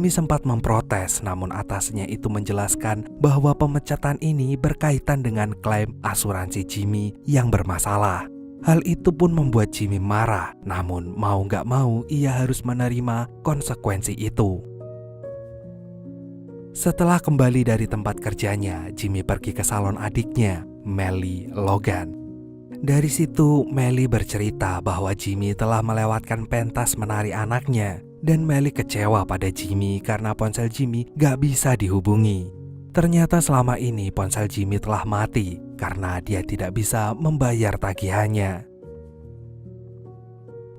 Jimmy sempat memprotes, namun atasnya itu menjelaskan bahwa pemecatan ini berkaitan dengan klaim asuransi Jimmy yang bermasalah. Hal itu pun membuat Jimmy marah, namun mau gak mau ia harus menerima konsekuensi itu. Setelah kembali dari tempat kerjanya, Jimmy pergi ke salon adiknya, Melly Logan. Dari situ, Melly bercerita bahwa Jimmy telah melewatkan pentas menari anaknya, dan Melly kecewa pada Jimmy karena ponsel Jimmy gak bisa dihubungi. Ternyata selama ini ponsel Jimmy telah mati karena dia tidak bisa membayar tagihannya.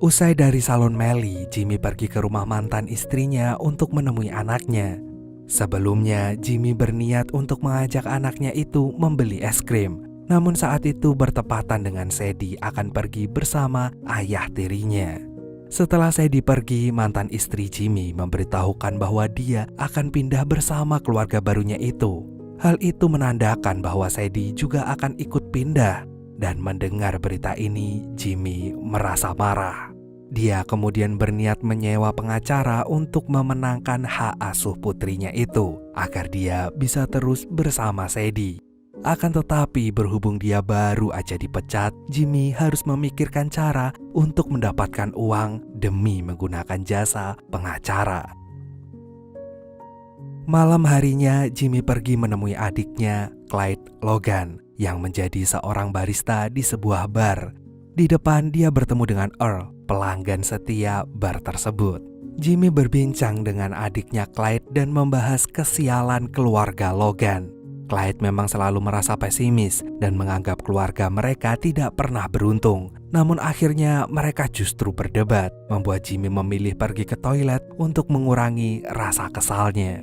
Usai dari salon Melly, Jimmy pergi ke rumah mantan istrinya untuk menemui anaknya. Sebelumnya, Jimmy berniat untuk mengajak anaknya itu membeli es krim. Namun saat itu bertepatan dengan Sadie akan pergi bersama ayah tirinya. Setelah Sadie pergi, mantan istri Jimmy memberitahukan bahwa dia akan pindah bersama keluarga barunya itu. Hal itu menandakan bahwa Sadie juga akan ikut pindah. Dan mendengar berita ini, Jimmy merasa marah. Dia kemudian berniat menyewa pengacara untuk memenangkan hak asuh putrinya itu agar dia bisa terus bersama Sadie. Akan tetapi berhubung dia baru aja dipecat, Jimmy harus memikirkan cara untuk mendapatkan uang demi menggunakan jasa pengacara. Malam harinya, Jimmy pergi menemui adiknya, Clyde Logan, yang menjadi seorang barista di sebuah bar. Di depan dia bertemu dengan Earl, pelanggan setia bar tersebut. Jimmy berbincang dengan adiknya Clyde dan membahas kesialan keluarga Logan. Clyde memang selalu merasa pesimis dan menganggap keluarga mereka tidak pernah beruntung. Namun akhirnya mereka justru berdebat, membuat Jimmy memilih pergi ke toilet untuk mengurangi rasa kesalnya.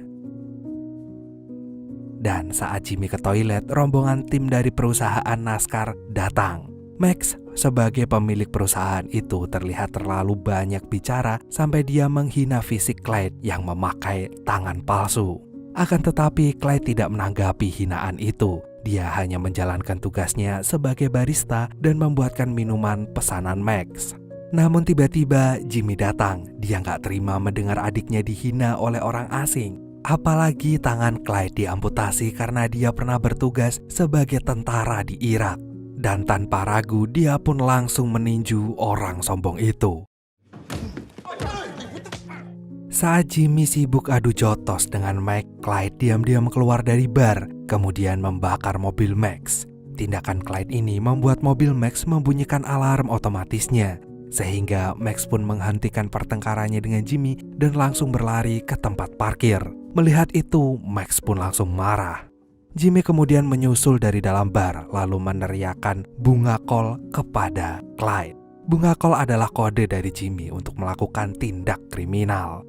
Dan saat Jimmy ke toilet, rombongan tim dari perusahaan NASCAR datang. Max sebagai pemilik perusahaan itu terlihat terlalu banyak bicara sampai dia menghina fisik Clyde yang memakai tangan palsu. Akan tetapi Clyde tidak menanggapi hinaan itu. Dia hanya menjalankan tugasnya sebagai barista dan membuatkan minuman pesanan Max. Namun tiba-tiba Jimmy datang. Dia nggak terima mendengar adiknya dihina oleh orang asing. Apalagi tangan Clyde diamputasi karena dia pernah bertugas sebagai tentara di Irak. Dan tanpa ragu dia pun langsung meninju orang sombong itu. Saat Jimmy sibuk adu jotos dengan Mike, Clyde diam-diam keluar dari bar, kemudian membakar mobil Max. Tindakan Clyde ini membuat mobil Max membunyikan alarm otomatisnya, sehingga Max pun menghentikan pertengkarannya dengan Jimmy dan langsung berlari ke tempat parkir. Melihat itu, Max pun langsung marah. Jimmy kemudian menyusul dari dalam bar, lalu meneriakkan bunga kol kepada Clyde. Bunga kol adalah kode dari Jimmy untuk melakukan tindak kriminal.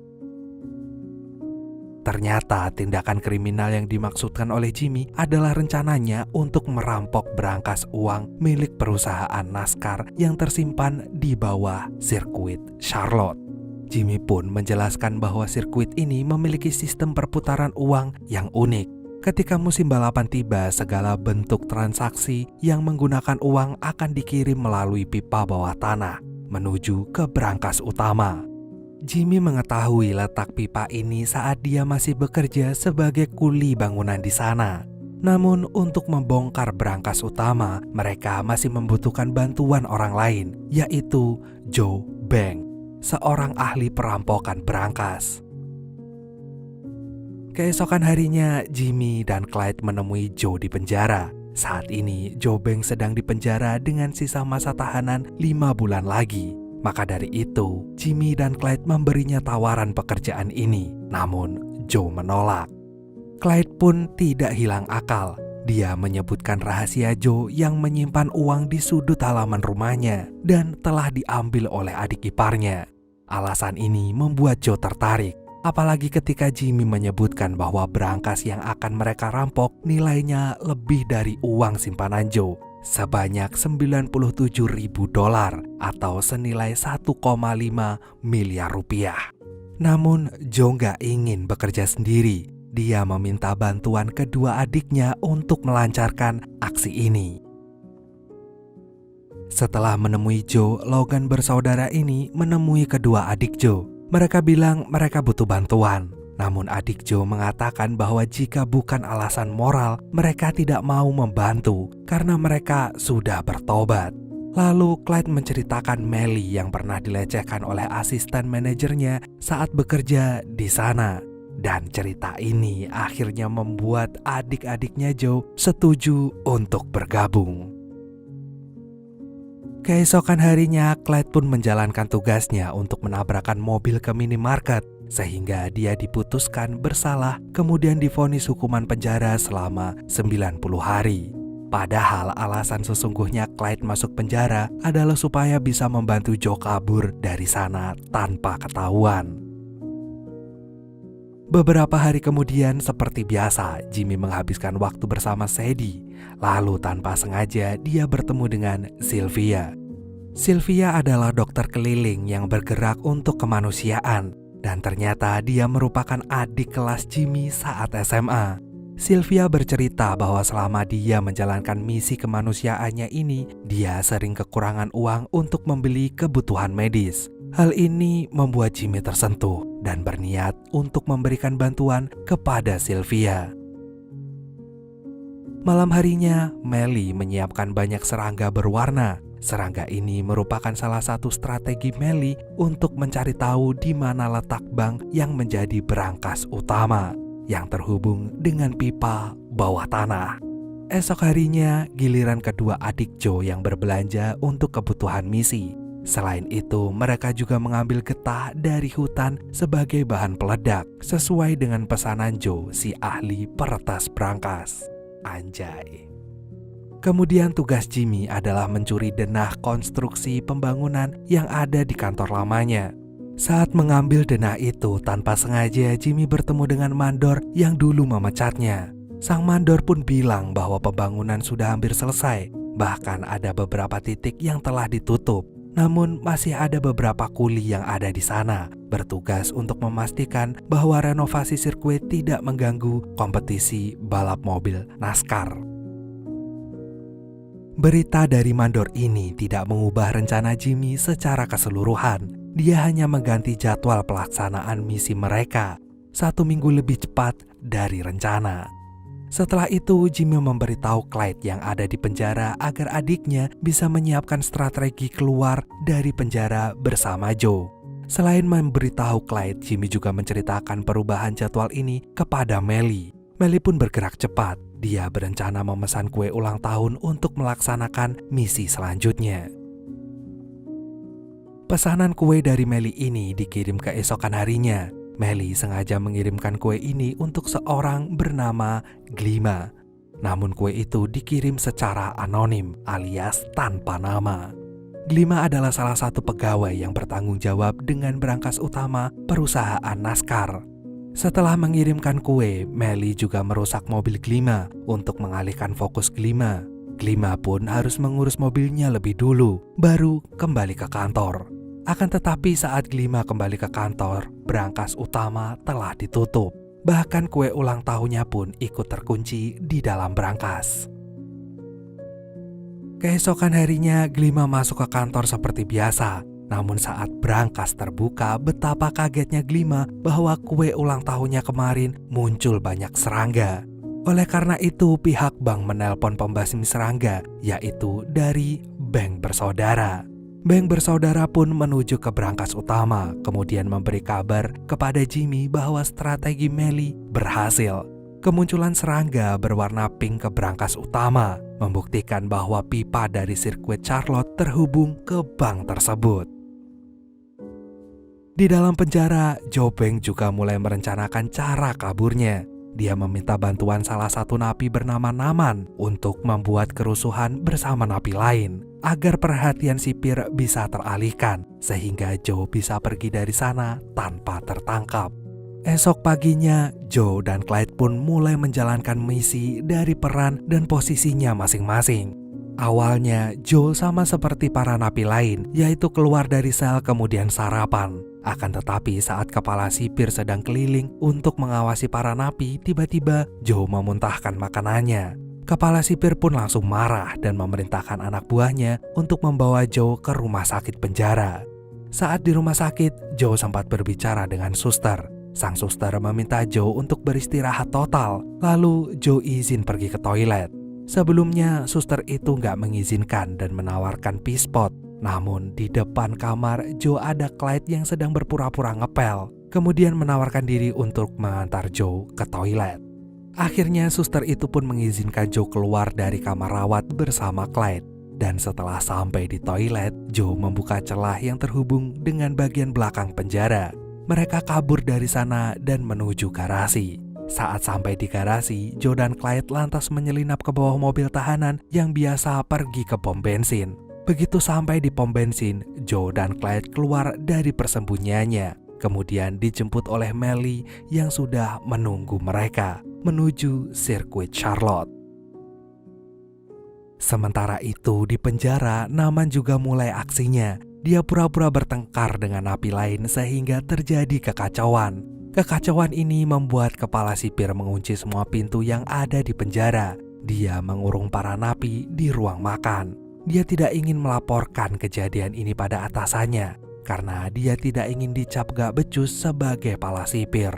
Ternyata tindakan kriminal yang dimaksudkan oleh Jimmy adalah rencananya untuk merampok berangkas uang milik perusahaan NASCAR yang tersimpan di bawah sirkuit Charlotte. Jimmy pun menjelaskan bahwa sirkuit ini memiliki sistem perputaran uang yang unik. Ketika musim balapan tiba, segala bentuk transaksi yang menggunakan uang akan dikirim melalui pipa bawah tanah menuju ke brankas utama. Jimmy mengetahui letak pipa ini saat dia masih bekerja sebagai kuli bangunan di sana. Namun untuk membongkar brankas utama, mereka masih membutuhkan bantuan orang lain, yaitu Joe Bank, seorang ahli perampokan brankas. Keesokan harinya, Jimmy dan Clyde menemui Joe di penjara. Saat ini, Joe Bank sedang dipenjara dengan sisa masa tahanan 5 bulan lagi. Maka dari itu, Jimmy dan Clyde memberinya tawaran pekerjaan ini. Namun, Joe menolak. Clyde pun tidak hilang akal. Dia menyebutkan rahasia Joe yang menyimpan uang di sudut halaman rumahnya dan telah diambil oleh adik iparnya. Alasan ini membuat Joe tertarik. Apalagi ketika Jimmy menyebutkan bahwa brankas yang akan mereka rampok nilainya lebih dari uang simpanan Joe, sebanyak $97.000 atau senilai 1,5 miliar rupiah. Namun Joe gak ingin bekerja sendiri. Dia meminta bantuan kedua adiknya untuk melancarkan aksi ini. Setelah menemui Joe, Logan bersaudara ini menemui kedua adik Joe. Mereka bilang mereka butuh bantuan. Namun adik Joe mengatakan bahwa jika bukan alasan moral, mereka tidak mau membantu karena mereka sudah bertobat. Lalu Clyde menceritakan Melly yang pernah dilecehkan oleh asisten manajernya saat bekerja di sana. Dan cerita ini akhirnya membuat adik-adiknya Joe setuju untuk bergabung. Keesokan harinya, Clyde pun menjalankan tugasnya untuk menabrakkan mobil ke minimarket, sehingga dia diputuskan bersalah kemudian divonis hukuman penjara selama 90 hari. Padahal alasan sesungguhnya Clyde masuk penjara adalah supaya bisa membantu Joe kabur dari sana tanpa ketahuan. Beberapa hari kemudian, seperti biasa, Jimmy menghabiskan waktu bersama Sadie. Lalu tanpa sengaja dia bertemu dengan Sylvia. Sylvia adalah dokter keliling yang bergerak untuk kemanusiaan. Dan ternyata dia merupakan adik kelas Jimmy saat SMA. Sylvia bercerita bahwa selama dia menjalankan misi kemanusiaannya ini, dia sering kekurangan uang untuk membeli kebutuhan medis. Hal ini membuat Jimmy tersentuh dan berniat untuk memberikan bantuan kepada Sylvia. Malam harinya, Melly menyiapkan banyak serangga berwarna. Serangga ini merupakan salah satu strategi Melly untuk mencari tahu di mana letak bank yang menjadi berangkas utama yang terhubung dengan pipa bawah tanah. Esok harinya, giliran kedua adik Joe yang berbelanja untuk kebutuhan misi. Selain itu, mereka juga mengambil getah dari hutan sebagai bahan peledak sesuai dengan pesanan Joe, si ahli peretas brankas. Anjay. Kemudian tugas Jimmy adalah mencuri denah konstruksi pembangunan yang ada di kantor lamanya. Saat mengambil denah itu, tanpa sengaja Jimmy bertemu dengan mandor yang dulu memecatnya. Sang mandor pun bilang bahwa pembangunan sudah hampir selesai, bahkan ada beberapa titik yang telah ditutup. Namun masih ada beberapa kuli yang ada di sana, bertugas untuk memastikan bahwa renovasi sirkuit tidak mengganggu kompetisi balap mobil NASCAR. Berita dari mandor ini tidak mengubah rencana Jimmy secara keseluruhan. Dia hanya mengganti jadwal pelaksanaan misi mereka 1 minggu lebih cepat dari rencana. Setelah itu, Jimmy memberitahu Clyde yang ada di penjara agar adiknya bisa menyiapkan strategi keluar dari penjara bersama Joe. Selain memberitahu Clyde, Jimmy juga menceritakan perubahan jadwal ini kepada Melly. Melly pun bergerak cepat. Dia berencana memesan kue ulang tahun untuk melaksanakan misi selanjutnya. Pesanan kue dari Melly ini dikirim keesokan harinya. Melly sengaja mengirimkan kue ini untuk seorang bernama Glima. Namun kue itu dikirim secara anonim alias tanpa nama. Glima adalah salah satu pegawai yang bertanggung jawab dengan brankas utama perusahaan NASCAR. Setelah mengirimkan kue, Melly juga merusak mobil Glima untuk mengalihkan fokus Glima. Glima pun harus mengurus mobilnya lebih dulu, baru kembali ke kantor. Akan tetapi saat Glima kembali ke kantor, brankas utama telah ditutup. Bahkan kue ulang tahunnya pun ikut terkunci di dalam brankas. Keesokan harinya, Glima masuk ke kantor seperti biasa. Namun saat brankas terbuka, betapa kagetnya Glima bahwa kue ulang tahunnya kemarin muncul banyak serangga. Oleh karena itu, pihak bank menelpon pembasmi serangga, yaitu dari Bank Bersaudara. Bank Bersaudara pun menuju ke brankas utama, kemudian memberi kabar kepada Jimmy bahwa strategi Melly berhasil. Kemunculan serangga berwarna pink ke brankas utama, membuktikan bahwa pipa dari sirkuit Charlotte terhubung ke bank tersebut. Di dalam penjara, Joe Bank juga mulai merencanakan cara kaburnya. Dia meminta bantuan salah satu napi bernama Naman untuk membuat kerusuhan bersama napi lain agar perhatian sipir bisa teralihkan sehingga Joe bisa pergi dari sana tanpa tertangkap. Esok paginya, Joe dan Clyde pun mulai menjalankan misi dari peran dan posisinya masing-masing. Awalnya, Joe sama seperti para napi lain, yaitu keluar dari sel kemudian sarapan. Akan tetapi saat kepala sipir sedang keliling untuk mengawasi para napi, tiba-tiba Joe memuntahkan makanannya. Kepala sipir pun langsung marah dan memerintahkan anak buahnya untuk membawa Joe ke rumah sakit penjara. Saat di rumah sakit, Joe sempat berbicara dengan suster. Sang suster meminta Joe untuk beristirahat total, lalu Joe izin pergi ke toilet. Sebelumnya, suster itu nggak mengizinkan dan menawarkan pispot. Namun di depan kamar Joe ada Clyde yang sedang berpura-pura ngepel, kemudian menawarkan diri untuk mengantar Joe ke toilet. Akhirnya suster itu pun mengizinkan Joe keluar dari kamar rawat bersama Clyde. Dan setelah sampai di toilet, Joe membuka celah yang terhubung dengan bagian belakang penjara. Mereka kabur dari sana dan menuju garasi. Saat sampai di garasi, Joe dan Clyde lantas menyelinap ke bawah mobil tahanan yang biasa pergi ke pom bensin. Begitu sampai di pom bensin, Joe dan Clyde keluar dari persembunyiannya. Kemudian dijemput oleh Melly yang sudah menunggu mereka menuju sirkuit Charlotte. Sementara itu di penjara, Naman juga mulai aksinya. Dia pura-pura bertengkar dengan napi lain sehingga terjadi kekacauan. Kekacauan ini membuat kepala sipir mengunci semua pintu yang ada di penjara. Dia mengurung para napi di ruang makan. Dia tidak ingin melaporkan kejadian ini pada atasannya karena dia tidak ingin dicap gak becus sebagai kepala sipir.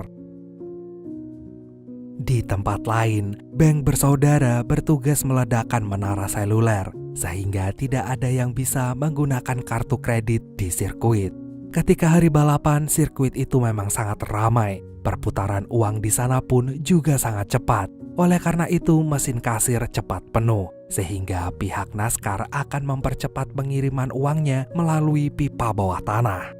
Di tempat lain, Bank bersaudara bertugas meledakkan menara seluler sehingga tidak ada yang bisa menggunakan kartu kredit di sirkuit. Ketika hari balapan, sirkuit itu memang sangat ramai. Perputaran uang di sana pun juga sangat cepat. Oleh karena itu, mesin kasir cepat penuh sehingga pihak NASCAR akan mempercepat pengiriman uangnya melalui pipa bawah tanah.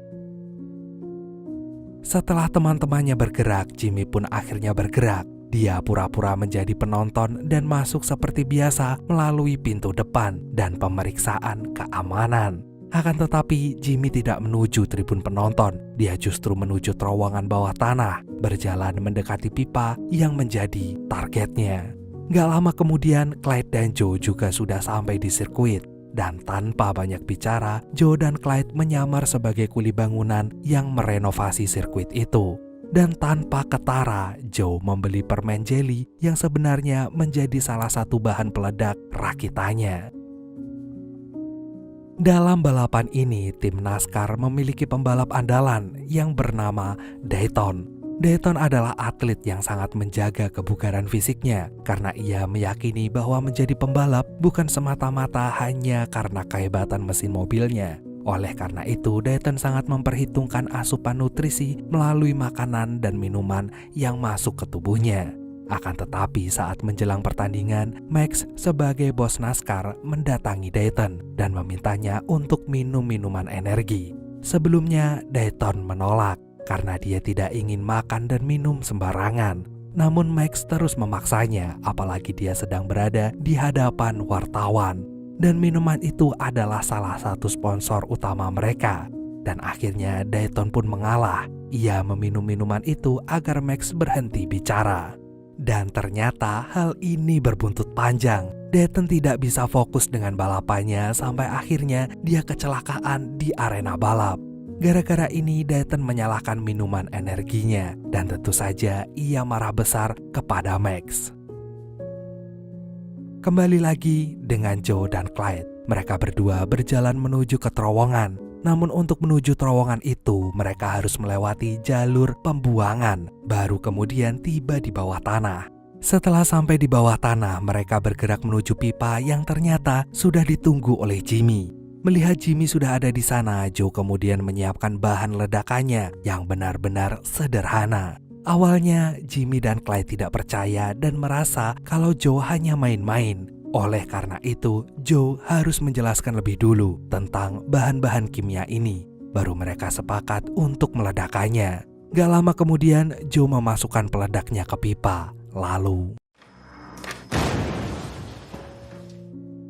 Setelah teman-temannya bergerak, Jimmy pun akhirnya bergerak. Dia pura-pura menjadi penonton dan masuk seperti biasa melalui pintu depan dan pemeriksaan keamanan. Akan tetapi Jimmy tidak menuju tribun penonton. Dia justru menuju terowongan bawah tanah, berjalan mendekati pipa yang menjadi targetnya. Gak lama kemudian, Clyde dan Joe juga sudah sampai di sirkuit. Dan tanpa banyak bicara, Joe dan Clyde menyamar sebagai kuli bangunan yang merenovasi sirkuit itu. Dan tanpa ketara, Joe membeli permen jelly yang sebenarnya menjadi salah satu bahan peledak rakitannya. Dalam balapan ini, tim NASCAR memiliki pembalap andalan yang bernama Dayton. Dayton adalah atlet yang sangat menjaga kebugaran fisiknya karena ia meyakini bahwa menjadi pembalap bukan semata-mata hanya karena kehebatan mesin mobilnya. Oleh karena itu, Dayton sangat memperhitungkan asupan nutrisi melalui makanan dan minuman yang masuk ke tubuhnya. Akan tetapi saat menjelang pertandingan, Max sebagai bos NASCAR mendatangi Dayton dan memintanya untuk minum minuman energi. Sebelumnya, Dayton menolak karena dia tidak ingin makan dan minum sembarangan. Namun Max terus memaksanya, apalagi dia sedang berada di hadapan wartawan. Dan minuman itu adalah salah satu sponsor utama mereka. Dan akhirnya Dayton pun mengalah. Ia meminum minuman itu agar Max berhenti bicara. Dan ternyata hal ini berbuntut panjang. Dayton tidak bisa fokus dengan balapannya sampai akhirnya dia kecelakaan di arena balap. Gara-gara ini Dayton menyalahkan minuman energinya. Dan tentu saja ia marah besar kepada Max. Kembali lagi dengan Joe dan Clyde. Mereka berdua berjalan menuju ke terowongan. Namun untuk menuju terowongan itu, mereka harus melewati jalur pembuangan. Baru kemudian tiba di bawah tanah. Setelah sampai di bawah tanah, mereka bergerak menuju pipa yang ternyata sudah ditunggu oleh Jimmy. Melihat Jimmy sudah ada di sana, Joe kemudian menyiapkan bahan ledakannya yang benar-benar sederhana. Awalnya, Jimmy dan Clyde tidak percaya dan merasa kalau Joe hanya main-main. Oleh karena itu, Joe harus menjelaskan lebih dulu tentang bahan-bahan kimia ini. Baru mereka sepakat untuk meledakannya. Gak lama kemudian, Joe memasukkan peledaknya ke pipa. Lalu...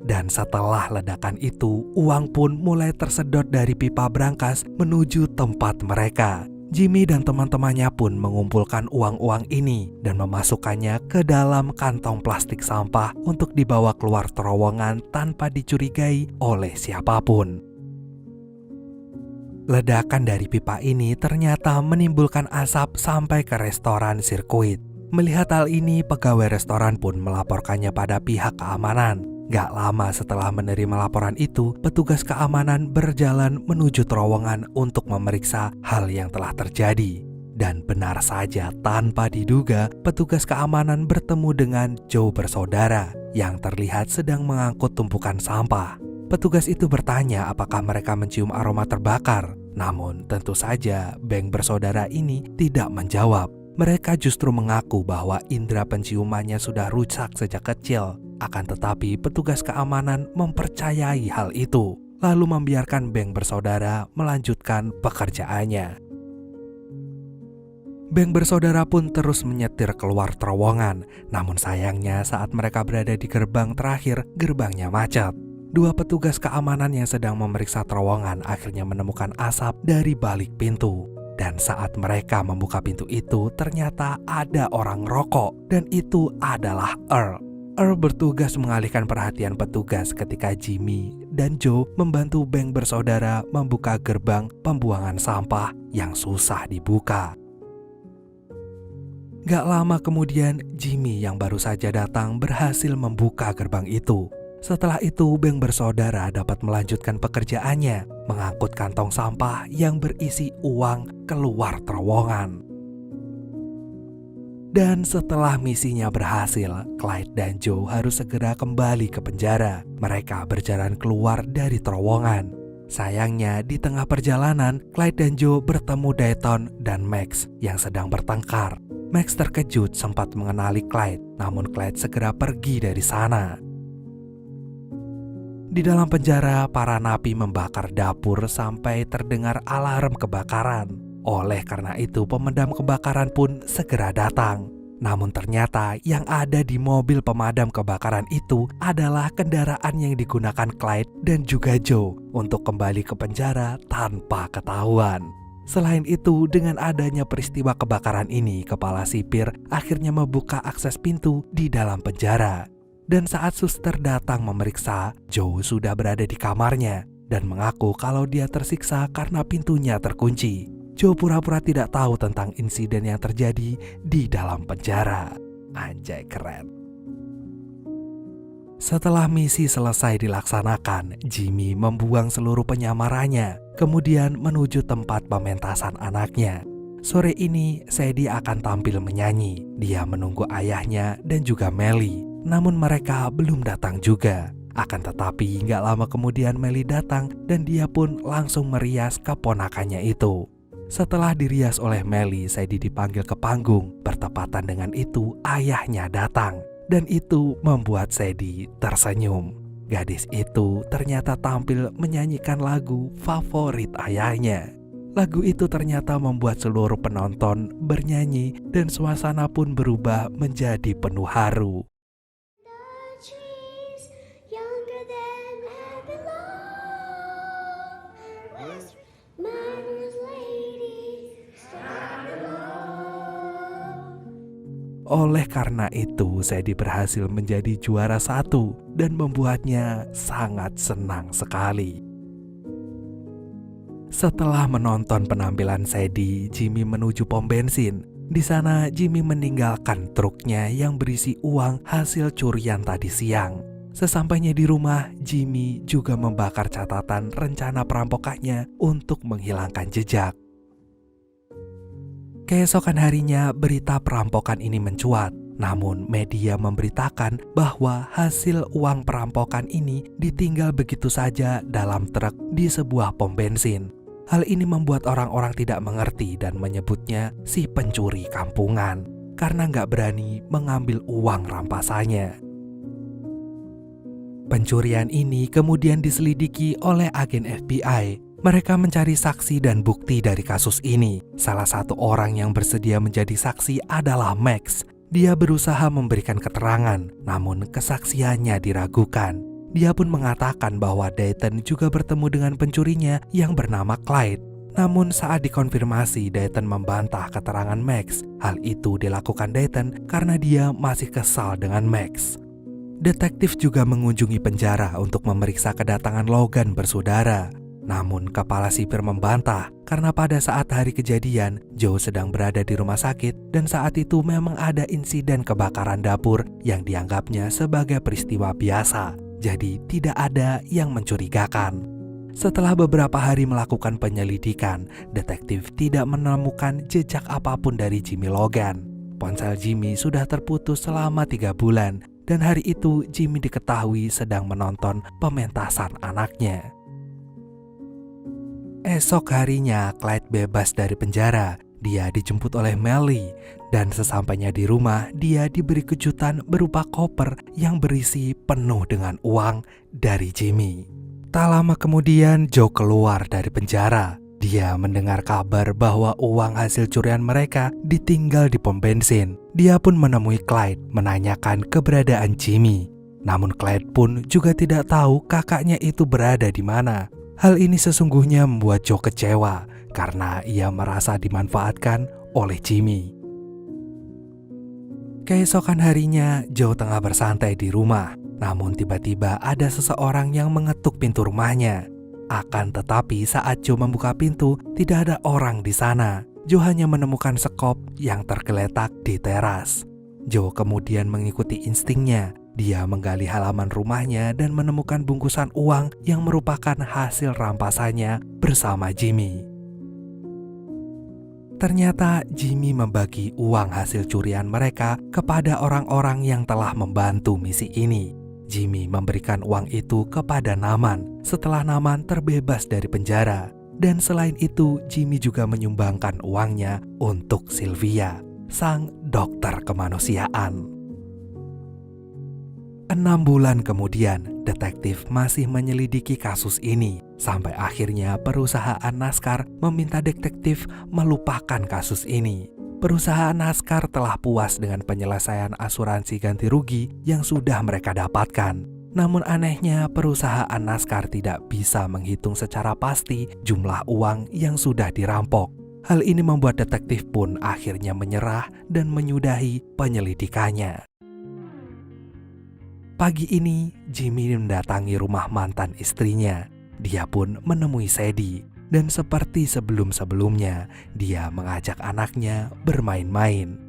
Dan setelah ledakan itu, uang pun mulai tersedot dari pipa brankas menuju tempat mereka. Jimmy dan teman-temannya pun mengumpulkan uang-uang ini dan memasukkannya ke dalam kantong plastik sampah untuk dibawa keluar terowongan tanpa dicurigai oleh siapapun. Ledakan dari pipa ini ternyata menimbulkan asap sampai ke restoran sirkuit. Melihat hal ini, pegawai restoran pun melaporkannya pada pihak keamanan. Gak lama setelah menerima laporan itu, petugas keamanan berjalan menuju terowongan untuk memeriksa hal yang telah terjadi. Dan benar saja, tanpa diduga, petugas keamanan bertemu dengan Joe bersaudara yang terlihat sedang mengangkut tumpukan sampah. Petugas itu bertanya apakah mereka mencium aroma terbakar. Namun tentu saja Beng bersaudara ini tidak menjawab. Mereka justru mengaku bahwa indera penciumannya sudah rusak sejak kecil. Akan tetapi petugas keamanan mempercayai hal itu, lalu membiarkan Beng bersaudara melanjutkan pekerjaannya. Beng bersaudara pun terus menyetir keluar terowongan. Namun sayangnya saat mereka berada di gerbang terakhir, gerbangnya macet. Dua petugas keamanan yang sedang memeriksa terowongan akhirnya menemukan asap dari balik pintu. Dan saat mereka membuka pintu itu, ternyata ada orang rokok, dan itu adalah Earl. Earl bertugas mengalihkan perhatian petugas ketika Jimmy dan Joe membantu Beng bersaudara membuka gerbang pembuangan sampah yang susah dibuka. Gak lama kemudian, Jimmy yang baru saja datang berhasil membuka gerbang itu. Setelah itu, Beng bersaudara dapat melanjutkan pekerjaannya, mengangkut kantong sampah yang berisi uang keluar terowongan. Dan setelah misinya berhasil, Clyde dan Joe harus segera kembali ke penjara. Mereka berjalan keluar dari terowongan. Sayangnya, di tengah perjalanan, Clyde dan Joe bertemu Dayton dan Max yang sedang bertengkar. Max terkejut sempat mengenali Clyde, namun Clyde segera pergi dari sana. Di dalam penjara, para napi membakar dapur sampai terdengar alarm kebakaran. Oleh karena itu, pemadam kebakaran pun segera datang. Namun ternyata yang ada di mobil pemadam kebakaran itu adalah kendaraan yang digunakan Clyde dan juga Joe untuk kembali ke penjara tanpa ketahuan. Selain itu, dengan adanya peristiwa kebakaran ini, kepala sipir akhirnya membuka akses pintu di dalam penjara. Dan saat suster datang memeriksa, Joe sudah berada di kamarnya dan mengaku kalau dia tersiksa karena pintunya terkunci. Joe pura-pura tidak tahu tentang insiden yang terjadi di dalam penjara. Anjay, keren. Setelah misi selesai dilaksanakan, Jimmy membuang seluruh penyamarannya, kemudian menuju tempat pementasan anaknya. Sore ini, Sadie akan tampil menyanyi. Dia menunggu ayahnya dan juga Melly, namun mereka belum datang juga. Akan tetapi, gak lama kemudian Melly datang dan dia pun langsung merias keponakannya itu. Setelah dirias oleh Melly, Sadie dipanggil ke panggung. Bertepatan dengan itu, ayahnya datang. Dan itu membuat Sadie tersenyum. Gadis itu ternyata tampil menyanyikan lagu favorit ayahnya. Lagu itu ternyata membuat seluruh penonton bernyanyi dan suasana pun berubah menjadi penuh haru. Oleh karena itu, Sadie berhasil menjadi juara 1 dan membuatnya sangat senang sekali. Setelah menonton penampilan Sadie, Jimmy menuju pom bensin. Di sana, Jimmy meninggalkan truknya yang berisi uang hasil curian tadi siang. Sesampainya di rumah, Jimmy juga membakar catatan rencana perampokannya untuk menghilangkan jejak. Keesokan harinya, berita perampokan ini mencuat. Namun media memberitakan bahwa hasil uang perampokan ini ditinggal begitu saja dalam truk di sebuah pom bensin. Hal ini membuat orang-orang tidak mengerti dan menyebutnya si pencuri kampungan karena nggak berani mengambil uang rampasannya. Pencurian ini kemudian diselidiki oleh agen FBI. Mereka mencari saksi dan bukti dari kasus ini. Salah satu orang yang bersedia menjadi saksi adalah Max. Dia berusaha memberikan keterangan, namun kesaksiannya diragukan. Dia pun mengatakan bahwa Dayton juga bertemu dengan pencurinya yang bernama Clyde. Namun saat dikonfirmasi, Dayton membantah keterangan Max. Hal itu dilakukan Dayton karena dia masih kesal dengan Max. Detektif juga mengunjungi penjara untuk memeriksa kedatangan Logan bersaudara. Namun kepala sipir membantah karena pada saat hari kejadian, Joe sedang berada di rumah sakit dan saat itu memang ada insiden kebakaran dapur yang dianggapnya sebagai peristiwa biasa. Jadi tidak ada yang mencurigakan. Setelah beberapa hari melakukan penyelidikan, detektif tidak menemukan jejak apapun dari Jimmy Logan. Ponsel Jimmy sudah terputus selama 3 bulan, dan hari itu Jimmy diketahui sedang menonton pementasan anaknya. Esok harinya, Clyde bebas dari penjara. Dia dijemput oleh Melly, dan sesampainya di rumah, dia diberi kejutan berupa koper yang berisi penuh dengan uang dari Jimmy. Tak lama kemudian, Joe keluar dari penjara. Dia mendengar kabar bahwa uang hasil curian mereka ditinggal di pom bensin. Dia pun menemui Clyde, menanyakan keberadaan Jimmy. Namun Clyde pun juga tidak tahu kakaknya itu berada di mana. Hal ini sesungguhnya membuat Joe kecewa karena ia merasa dimanfaatkan oleh Jimmy. Keesokan harinya, Joe tengah bersantai di rumah. Namun tiba-tiba ada seseorang yang mengetuk pintu rumahnya. Akan tetapi saat Joe membuka pintu, tidak ada orang di sana. Joe hanya menemukan sekop yang tergeletak di teras. Joe kemudian mengikuti instingnya. Dia menggali halaman rumahnya dan menemukan bungkusan uang yang merupakan hasil rampasannya bersama Jimmy. Ternyata Jimmy membagi uang hasil curian mereka kepada orang-orang yang telah membantu misi ini. Jimmy memberikan uang itu kepada Naman setelah Naman terbebas dari penjara. Dan selain itu, Jimmy juga menyumbangkan uangnya untuk Sylvia, sang dokter kemanusiaan. 6 bulan kemudian, detektif masih menyelidiki kasus ini. Sampai akhirnya perusahaan NASCAR meminta detektif melupakan kasus ini. Perusahaan NASCAR telah puas dengan penyelesaian asuransi ganti rugi yang sudah mereka dapatkan. Namun anehnya, perusahaan NASCAR tidak bisa menghitung secara pasti jumlah uang yang sudah dirampok. Hal ini membuat detektif pun akhirnya menyerah dan menyudahi penyelidikannya. Pagi ini, Jimmy mendatangi rumah mantan istrinya. Dia pun menemui Sadie. Dan seperti sebelum-sebelumnya, dia mengajak anaknya bermain-main.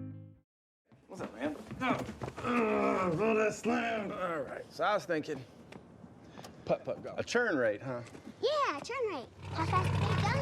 What's up, man? All right, so I was thinking, putt-putt golf. A turn rate, huh? Yeah, turn right. How fast can you go?